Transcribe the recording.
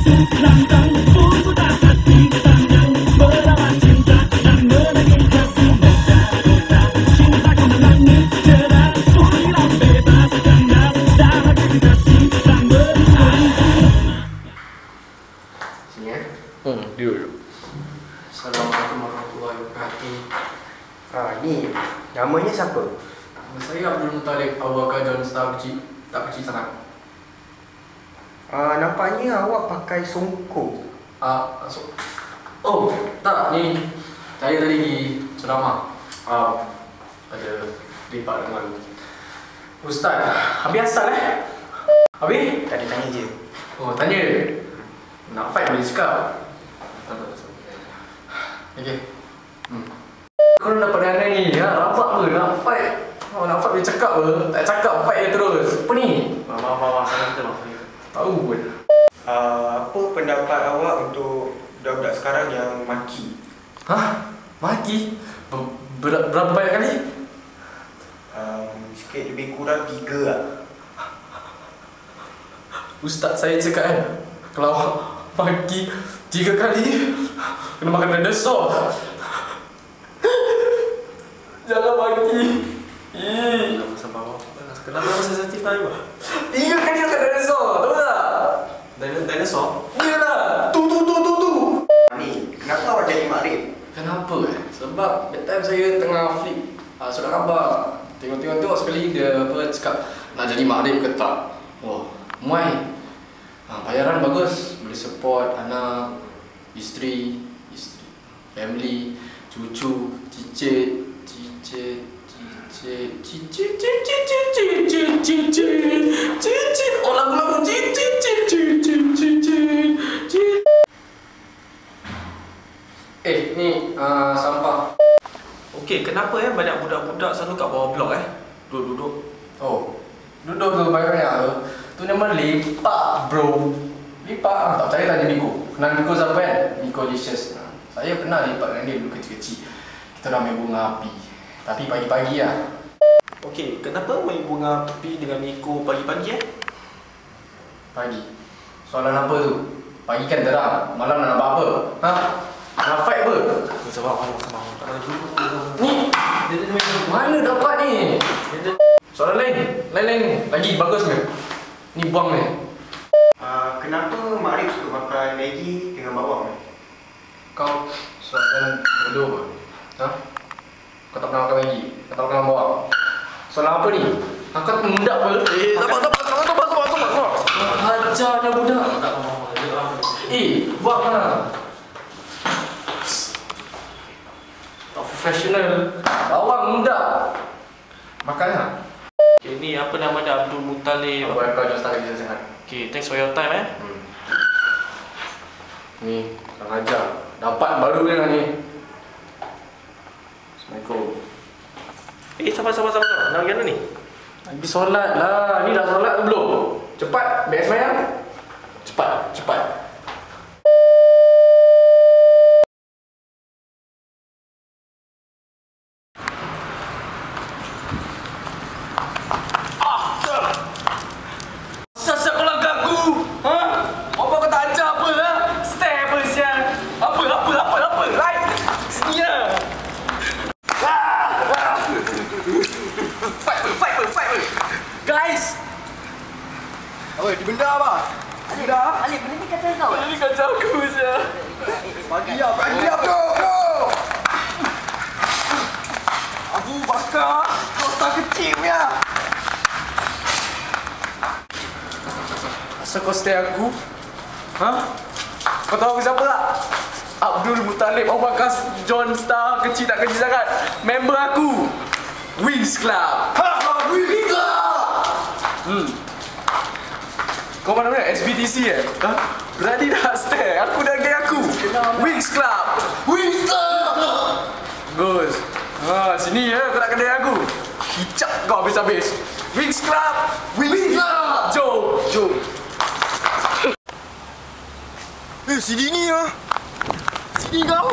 Assalamualaikum warahmatullahi wabarakatuh. Ni namanya siapa? Saya Abdul Muttalib Abu Bakar John Star kecil, tak kecil sangat. Nampaknya awak pakai songkok. Oh, tak, ni saya tadi di ceramah. Ada lipat dengan Ustaz. Habis asal Habis? Tak ada tanya je. Oh, tanya. Nak fight boleh cakap. Okay. Kau nak dapat dana ni, rapat apa? Nak fight? Nak fight boleh cakap apa? Tak cakap, fight je terus. Apa ni? Maaf, salah kita maaf. Tahu pun. Apa pendapat awak untuk budak-budak sekarang yang maki? Maki? Berapa banyak kali? Sikit lebih kurang 3 lah. Ustaz saya cakap kan, kalau maki 3 kali, kena makan dinosaur. Jangan maki. Kenapa sensitif lah you? 3 kali makan dinosaur, tahu tak? Dinosaur? Iyalah. Tu. Ni, kenapa awak jadi makrif? Kenapa? Sebab that time saya tengah flip surat khabar. Tengok sekali dia cakap nak jadi makrif ke tak. Wah, muai. Bayaran bagus, boleh support anak, isteri, family, cucu, cicit. Oh, lagu-lagu cicit. Ni sampah. Okey, kenapa banyak budak-budak selalu kat bawah blok duduk? Oh, duduk tu banyak-banyak tu. Tu nama lepak, bro. Lepak, tak percaya tanya Niko. Kenal Niko siapa kan? Niko Licious. Saya pernah lepak dengan dia dulu kecil-kecil. Kita orang main bunga api. Tapi pagi-pagi lah. Okey, kenapa main bunga api dengan Niko pagi-pagi Pagi. Soalan apa tu? Pagi kan terang, malam nak nampak apa? Nak fight apa? Sabar. Ni! Mana dapat ni? Soalan lain. Lagi bagus ke? Ni buang ni. Kenapa makrif suka makan Maggi dengan bawang? Kau soalan bodoh ke? Kau tak pernah makan Maggi? Kau tak pernah bawang? Soalan apa ni? Kau mendak apa? Sabar. Ajarnya budak. Buang lah. Tak profesional. Bawang mendak. Makan lah. Okay, ni apa nama dia? Abdul Muttalib. Abu Bakar John Star kecil sangat. Okay, thanks for your time Ni, kurang ajar. Dapat baru dia lah ni. Assalamualaikum. Sabar. Nak pergi mana ni? Habis solat lah. Ni dah solat ke belum? Cepat, beres semayang. Cepat. Sasap kau langkah aku. Apa kau tak ajar apa Step apa siang? Apa? Right? Sini lah. Fight. Guys. Oi, di benda apa? Alif, benda ni kacau kau. Ini kacau aku siang. Bagi up bro. Abu Bakar, kau tak kecil punya. Asal kau stay aku? Kau tahu aku siapa tak? Abdul Muttalib Abu Bakar John Star kecil tak kecil sangat. Member aku Wings Club. Wings Club. Kau mana SBTC Berani tak stay? Aku dah gay aku. Wings Club. Bagus. Sini kau nak kedai aku. Hicap kau habis-habis. Wings Club. Jom. Sini ni Sini kau.